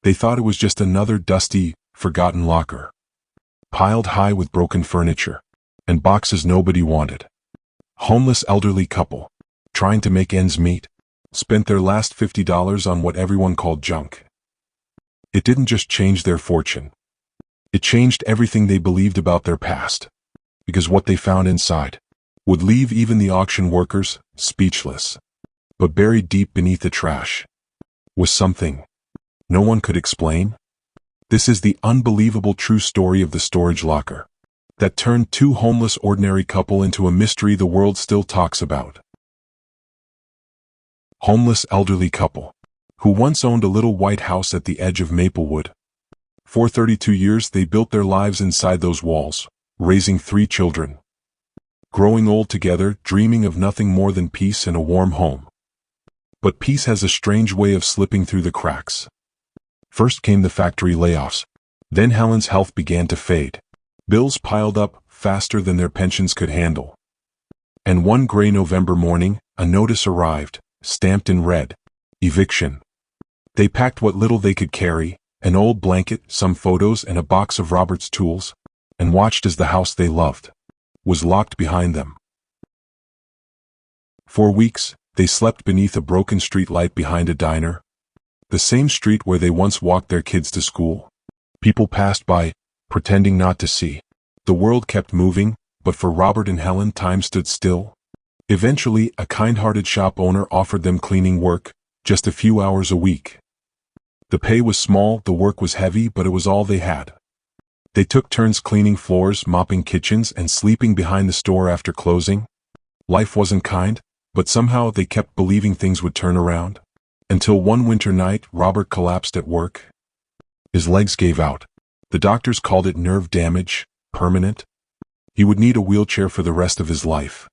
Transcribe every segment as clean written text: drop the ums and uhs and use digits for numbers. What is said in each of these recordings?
They thought it was just another dusty, forgotten locker, piled high with broken furniture and boxes nobody wanted. Homeless elderly couple, trying to make ends meet, spent their last $50 on what everyone called junk. It didn't just change their fortune. It changed everything they believed about their past, because what they found inside would leave even the auction workers speechless. But buried deep beneath the trash was something no one could explain. This is the unbelievable true story of the storage locker that turned two homeless ordinary couple into a mystery the world still talks about. Homeless elderly couple who once owned a little white house at the edge of Maplewood. For 32 years they built their lives inside those walls, raising 3 children, growing old together, dreaming of nothing more than peace and a warm home. But peace has a strange way of slipping through the cracks. First came the factory layoffs. Then Helen's health began to fade. Bills piled up faster than their pensions could handle. And one gray November morning, a notice arrived, stamped in red: eviction. They packed what little they could carry, an old blanket, some photos, and a box of Robert's tools, and watched as the house they loved was locked behind them. For weeks, they slept beneath a broken street light behind a diner, the same street where they once walked their kids to school. People passed by, pretending not to see. The world kept moving, but for Robert and Helen time stood still. Eventually, a kind-hearted shop owner offered them cleaning work, just a few hours a week. The pay was small, the work was heavy, but it was all they had. They took turns cleaning floors, mopping kitchens, and sleeping behind the store after closing. Life wasn't kind, but somehow they kept believing things would turn around. Until one winter night, Robert collapsed at work. His legs gave out. The doctors called it nerve damage, permanent. He would need a wheelchair for the rest of his life.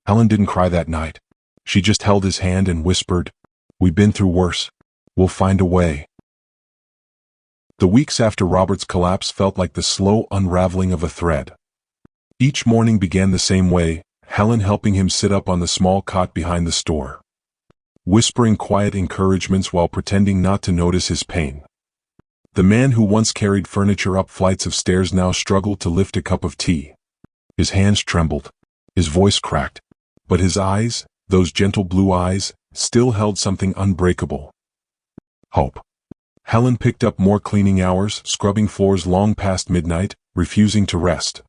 Helen didn't cry that night. She just held his hand and whispered, "We've been through worse. We'll find a way." The weeks after Robert's collapse felt like the slow unraveling of a thread. Each morning began the same way, Helen helping him sit up on the small cot behind the store, whispering quiet encouragements while pretending not to notice his pain. The man who once carried furniture up flights of stairs now struggled to lift a cup of tea. His hands trembled, his voice cracked, but his eyes, those gentle blue eyes, still held something unbreakable: hope. Helen picked up more cleaning hours, scrubbing floors long past midnight, refusing to rest.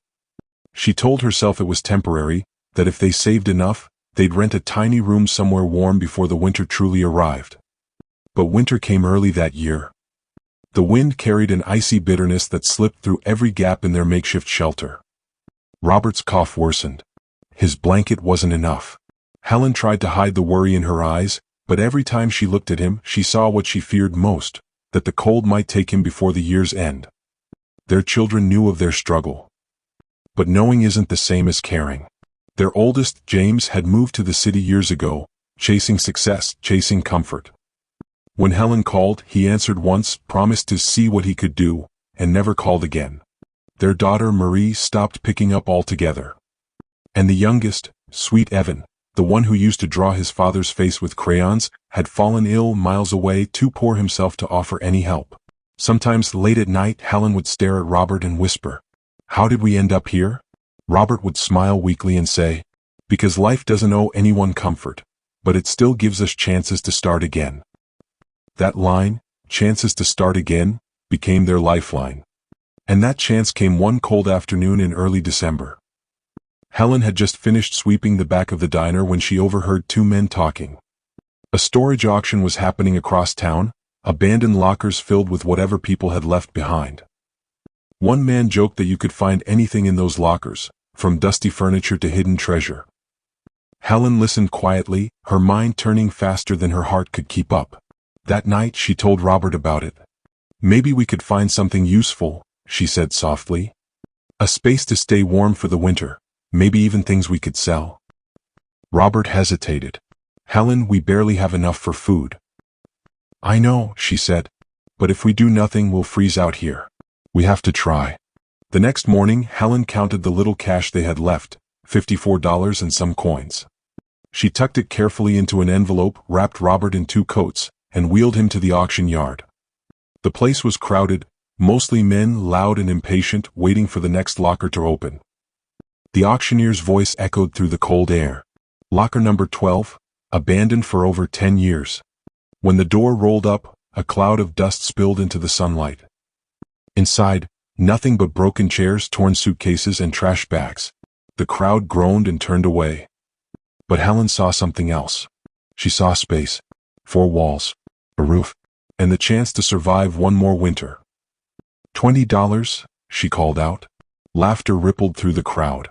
She told herself it was temporary, that if they saved enough, they'd rent a tiny room somewhere warm before the winter truly arrived. But winter came early that year. The wind carried an icy bitterness that slipped through every gap in their makeshift shelter. Robert's cough worsened. His blanket wasn't enough. Helen tried to hide the worry in her eyes, but every time she looked at him, she saw what she feared most: that the cold might take him before the year's end. Their children knew of their struggle. But knowing isn't the same as caring. Their oldest, James, had moved to the city years ago, chasing success, chasing comfort. When Helen called, he answered once, promised to see what he could do, and never called again. Their daughter, Marie, stopped picking up altogether. And the youngest, sweet Evan, the one who used to draw his father's face with crayons, had fallen ill miles away, too poor himself to offer any help. Sometimes late at night, Helen would stare at Robert and whisper, "How did we end up here?" Robert would smile weakly and say, "Because life doesn't owe anyone comfort, but it still gives us chances to start again." That line, "chances to start again," became their lifeline. And that chance came one cold afternoon in early December. Helen had just finished sweeping the back of the diner when she overheard 2 men talking. A storage auction was happening across town, abandoned lockers filled with whatever people had left behind. One man joked that you could find anything in those lockers, from dusty furniture to hidden treasure. Helen listened quietly, her mind turning faster than her heart could keep up. That night she told Robert about it. "Maybe we could find something useful," she said softly. "A space to stay warm for the winter, maybe even things we could sell." Robert hesitated. "Helen, we barely have enough for food." "I know," she said, "but if we do nothing, we'll freeze out here. We have to try." The next morning, Helen counted the little cash they had left, $54 and some coins. She tucked it carefully into an envelope, wrapped Robert in 2 coats, and wheeled him to the auction yard. The place was crowded, mostly men, loud and impatient, waiting for the next locker to open. The auctioneer's voice echoed through the cold air. Locker number 12, abandoned for over 10 years. When the door rolled up, a cloud of dust spilled into the sunlight. Inside, nothing but broken chairs, torn suitcases, and trash bags. The crowd groaned and turned away. But Helen saw something else. She saw space, 4 walls, a roof, and the chance to survive one more winter. $20, she called out. Laughter rippled through the crowd.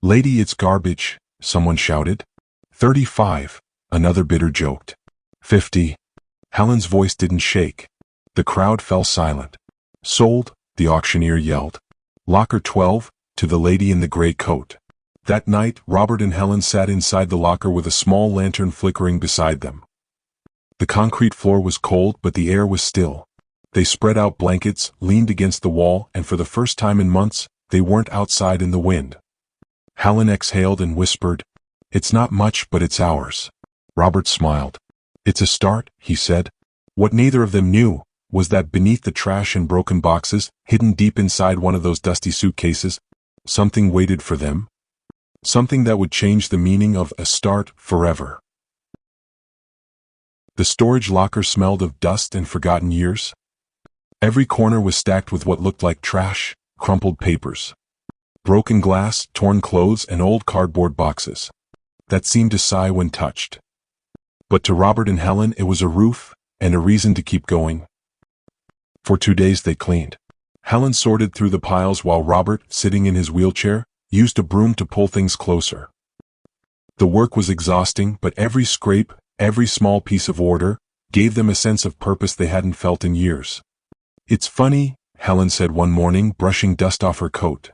Lady, it's garbage, someone shouted. 35, another bidder joked. 50. Helen's voice didn't shake. The crowd fell silent. Sold, the auctioneer yelled. Locker 12, to the lady in the gray coat. That night, Robert and Helen sat inside the locker with a small lantern flickering beside them. The concrete floor was cold, but the air was still. They spread out blankets, leaned against the wall, and for the first time in months, they weren't outside in the wind. Helen exhaled and whispered, "It's not much, but it's ours." Robert smiled. "It's a start," he said. What neither of them knew was that beneath the trash and broken boxes, hidden deep inside one of those dusty suitcases, something waited for them. Something that would change the meaning of a start forever. The storage locker smelled of dust and forgotten years. Every corner was stacked with what looked like trash, crumpled papers, broken glass, torn clothes, and old cardboard boxes that seemed to sigh when touched. But to Robert and Helen it was a roof and a reason to keep going. For 2 days they cleaned. Helen sorted through the piles while Robert, sitting in his wheelchair, used a broom to pull things closer. The work was exhausting, but every scrape, every small piece of order, gave them a sense of purpose they hadn't felt in years. "It's funny," Helen said one morning, brushing dust off her coat.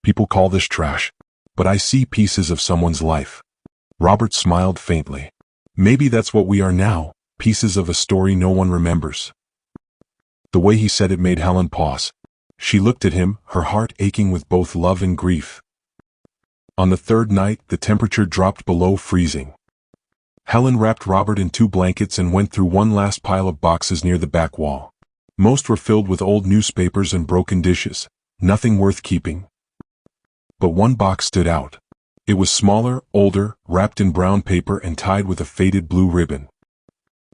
"People call this trash, but I see pieces of someone's life." Robert smiled faintly. "Maybe that's what we are now, pieces of a story no one remembers." The way he said it made Helen pause. She looked at him, her heart aching with both love and grief. On the 3rd night, the temperature dropped below freezing. Helen wrapped Robert in 2 blankets and went through one last pile of boxes near the back wall. Most were filled with old newspapers and broken dishes, nothing worth keeping. But one box stood out. It was smaller, older, wrapped in brown paper and tied with a faded blue ribbon.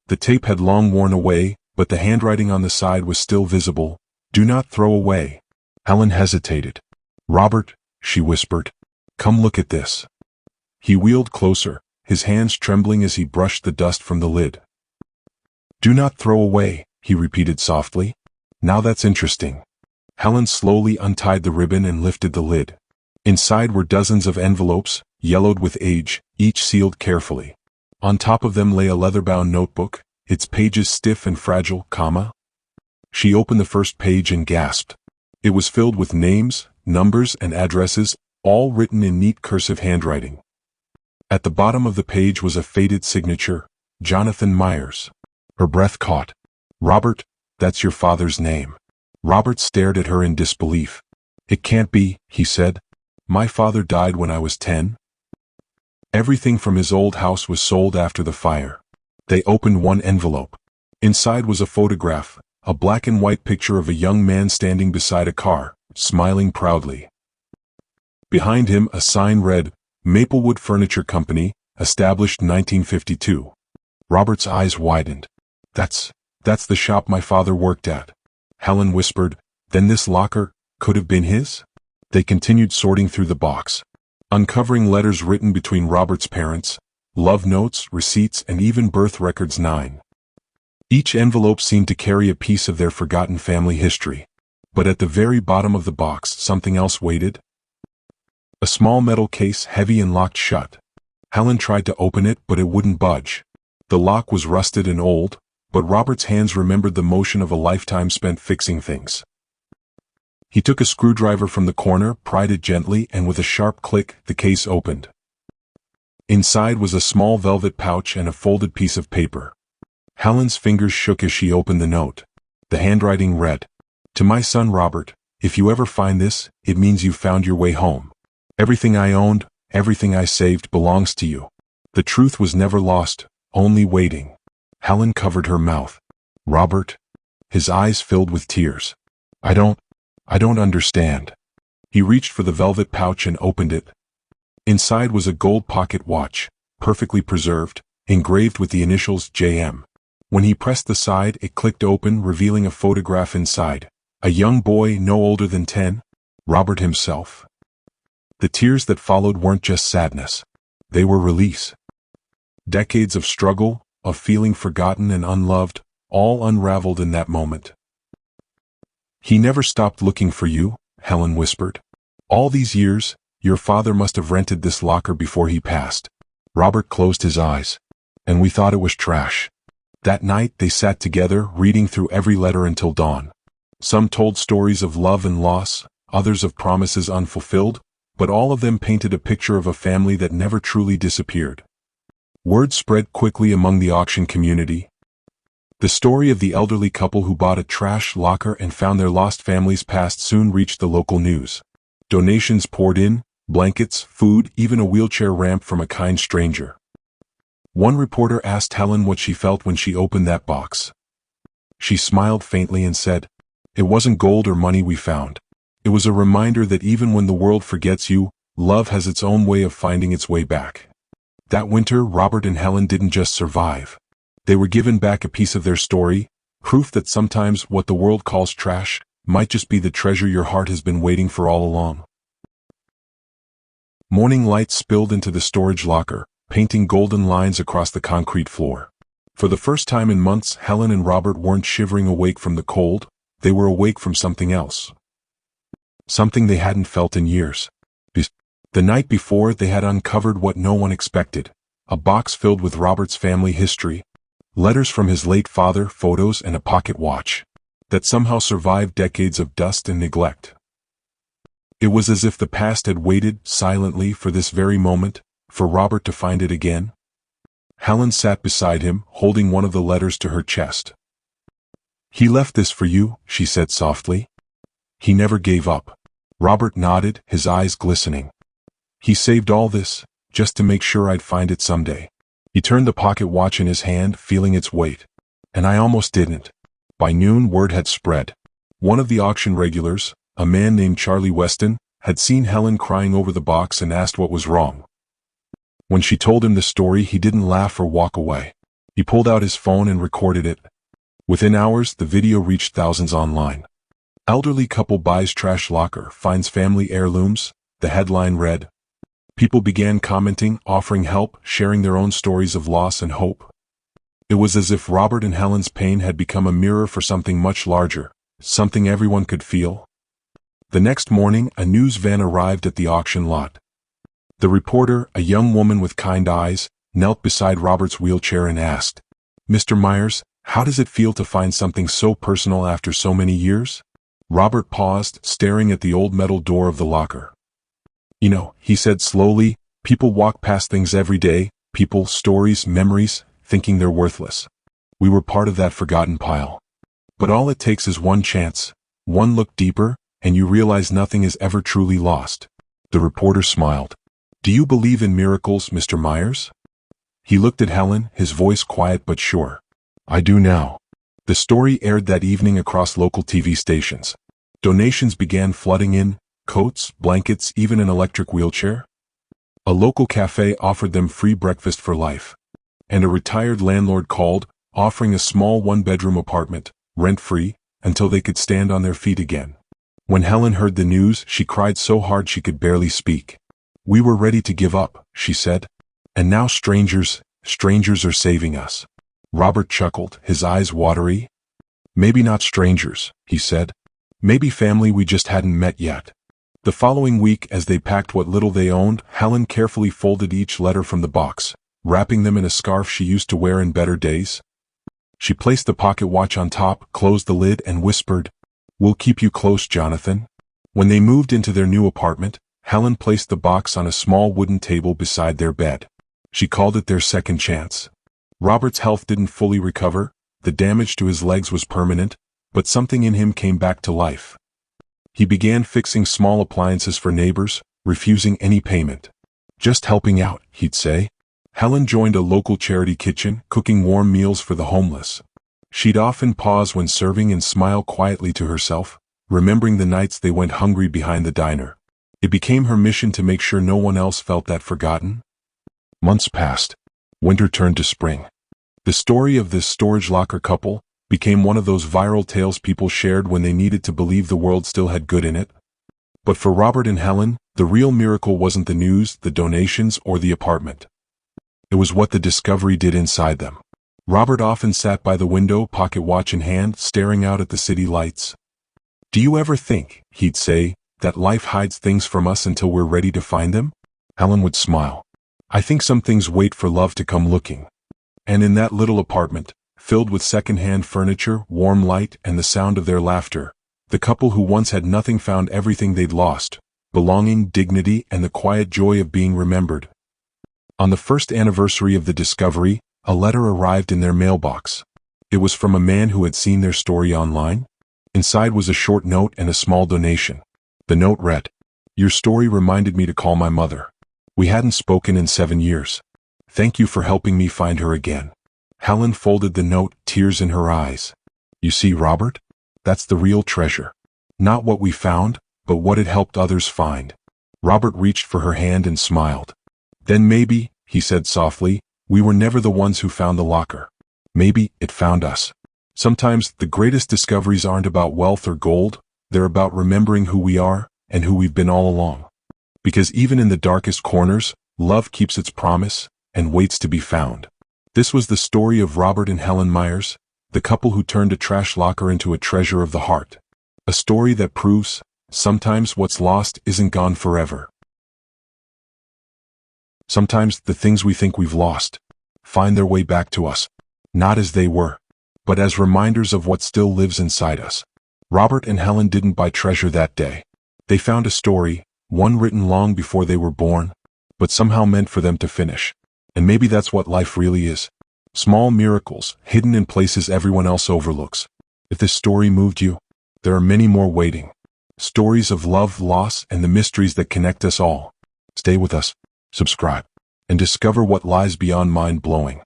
The tape had long worn away, but the handwriting on the side was still visible. "Do not throw away." Helen hesitated. "Robert," she whispered, "come look at this." He wheeled closer, his hands trembling as he brushed the dust from the lid. "Do not throw away," he repeated softly. "Now that's interesting." Helen slowly untied the ribbon and lifted the lid. Inside were dozens of envelopes, yellowed with age, each sealed carefully. On top of them lay a leather-bound notebook, its pages stiff and fragile, She opened the first page and gasped. It was filled with names, numbers, and addresses, all written in neat cursive handwriting. At the bottom of the page was a faded signature, Jonathan Myers. Her breath caught. "Robert, that's your father's name." Robert stared at her in disbelief. "It can't be," he said. "My father died when I was 10. Everything from his old house was sold after the fire." They opened one envelope. Inside was a photograph, a black and white picture of a young man standing beside a car, smiling proudly. Behind him a sign read, Maplewood Furniture Company, established 1952. Robert's eyes widened. That's the shop my father worked at." Helen whispered, "Then this locker could have been his?" They continued sorting through the box, uncovering letters written between Robert's parents, love notes, receipts, and even birth records 9. Each envelope seemed to carry a piece of their forgotten family history. But at the very bottom of the box, something else waited. A small metal case, heavy and locked shut. Helen tried to open it, but it wouldn't budge. The lock was rusted and old, but Robert's hands remembered the motion of a lifetime spent fixing things. He took a screwdriver from the corner, pried it gently, and with a sharp click, the case opened. Inside was a small velvet pouch and a folded piece of paper. Helen's fingers shook as she opened the note. The handwriting read, "To my son Robert, if you ever find this, it means you've found your way home. Everything I owned, everything I saved belongs to you. The truth was never lost, only waiting." Helen covered her mouth. "Robert, his eyes filled with tears. I don't understand. He reached for the velvet pouch and opened it. Inside was a gold pocket watch, perfectly preserved, engraved with the initials JM. When he pressed the side, it clicked open, revealing a photograph inside. A young boy no older than 10, Robert himself. The tears that followed weren't just sadness. They were release. Decades of struggle, of feeling forgotten and unloved, all unraveled in that moment. He never stopped looking for you, Helen whispered. All these years, your father must have rented this locker before he passed. Robert closed his eyes. And we thought it was trash. That night they sat together, reading through every letter until dawn. Some told stories of love and loss, others of promises unfulfilled, but all of them painted a picture of a family that never truly disappeared. Word spread quickly among the auction community. The story of the elderly couple who bought a trash locker and found their lost family's past soon reached the local news. Donations poured in, blankets, food, even a wheelchair ramp from a kind stranger. One reporter asked Helen what she felt when she opened that box. She smiled faintly and said, "It wasn't gold or money we found. It was a reminder that even when the world forgets you, love has its own way of finding its way back." That winter, Robert and Helen didn't just survive. They were given back a piece of their story, proof that sometimes what the world calls trash might just be the treasure your heart has been waiting for all along. Morning light spilled into the storage locker, painting golden lines across the concrete floor. For the first time in months, Helen and Robert weren't shivering awake from the cold, they were awake from something else. Something they hadn't felt in years. The night before, they had uncovered what no one expected, a box filled with Robert's family history, letters from his late father, photos, and a pocket watch that somehow survived decades of dust and neglect. It was as if the past had waited silently for this very moment, for Robert to find it again. Helen sat beside him, holding one of the letters to her chest. "He left this for you," she said softly. "He never gave up." Robert nodded, his eyes glistening. "He saved all this, just to make sure I'd find it someday." He turned the pocket watch in his hand, feeling its weight. "And I almost didn't." By noon, word had spread. One of the auction regulars, a man named Charlie Weston, had seen Helen crying over the box and asked what was wrong. When she told him the story, he didn't laugh or walk away. He pulled out his phone and recorded it. Within hours, the video reached thousands online. "Elderly couple buys trash locker, finds family heirlooms," the headline read. People began commenting, offering help, sharing their own stories of loss and hope. It was as if Robert and Helen's pain had become a mirror for something much larger, something everyone could feel. The next morning, a news van arrived at the auction lot. The reporter, a young woman with kind eyes, knelt beside Robert's wheelchair and asked, "Mr. Myers, how does it feel to find something so personal after so many years?" Robert paused, staring at the old metal door of the locker. "You know," he said slowly, "people walk past things every day, people, stories, memories, thinking they're worthless. We were part of that forgotten pile. But all it takes is one chance, one look deeper, and you realize nothing is ever truly lost." The reporter smiled. "Do you believe in miracles, Mr. Myers?" He looked at Helen, his voice quiet but sure. "I do now." The story aired that evening across local TV stations. Donations began flooding in, coats, blankets, even an electric wheelchair. A local cafe offered them free breakfast for life. And a retired landlord called, offering a small one-bedroom apartment, rent-free, until they could stand on their feet again. When Helen heard the news, she cried so hard she could barely speak. "We were ready to give up," she said. "And now strangers are saving us." Robert chuckled, his eyes watery. "Maybe not strangers," he said. "Maybe family we just hadn't met yet." The following week, as they packed what little they owned, Helen carefully folded each letter from the box, wrapping them in a scarf she used to wear in better days. She placed the pocket watch on top, closed the lid, and whispered, "We'll keep you close, Jonathan." When they moved into their new apartment, Helen placed the box on a small wooden table beside their bed. She called it their second chance. Robert's health didn't fully recover, the damage to his legs was permanent, but something in him came back to life. He began fixing small appliances for neighbors, refusing any payment. "Just helping out," he'd say. Helen joined a local charity kitchen, cooking warm meals for the homeless. She'd often pause when serving and smile quietly to herself, remembering the nights they went hungry behind the diner. It became her mission to make sure no one else felt that forgotten. Months passed. Winter turned to spring. The story of this storage locker couple became one of those viral tales people shared when they needed to believe the world still had good in it. But for Robert and Helen, the real miracle wasn't the news, the donations, or the apartment. It was what the discovery did inside them. Robert often sat by the window, pocket watch in hand, staring out at the city lights. "Do you ever think," he'd say, "that life hides things from us until we're ready to find them?" Helen would smile. "I think some things wait for love to come looking." And in that little apartment, filled with second-hand furniture, warm light, and the sound of their laughter, the couple who once had nothing found everything they'd lost: belonging, dignity, and the quiet joy of being remembered. On the first anniversary of the discovery, a letter arrived in their mailbox. It was from a man who had seen their story online. Inside was a short note and a small donation. The note read, "Your story reminded me to call my mother. We hadn't spoken in 7 years. Thank you for helping me find her again." Helen folded the note, tears in her eyes. "You see, Robert? That's the real treasure. Not what we found, but what it helped others find." Robert reached for her hand and smiled. "Then maybe," he said softly, "we were never the ones who found the locker. Maybe it found us." Sometimes the greatest discoveries aren't about wealth or gold, they're about remembering who we are and who we've been all along. Because even in the darkest corners, love keeps its promise and waits to be found. This was the story of Robert and Helen Myers, the couple who turned a trash locker into a treasure of the heart. A story that proves, sometimes what's lost isn't gone forever. Sometimes the things we think we've lost find their way back to us, not as they were, but as reminders of what still lives inside us. Robert and Helen didn't buy treasure that day. They found a story, one written long before they were born, but somehow meant for them to finish. And maybe that's what life really is. Small miracles, hidden in places everyone else overlooks. If this story moved you, there are many more waiting. Stories of love, loss, and the mysteries that connect us all. Stay with us, subscribe, and discover what lies beyond mind-blowing.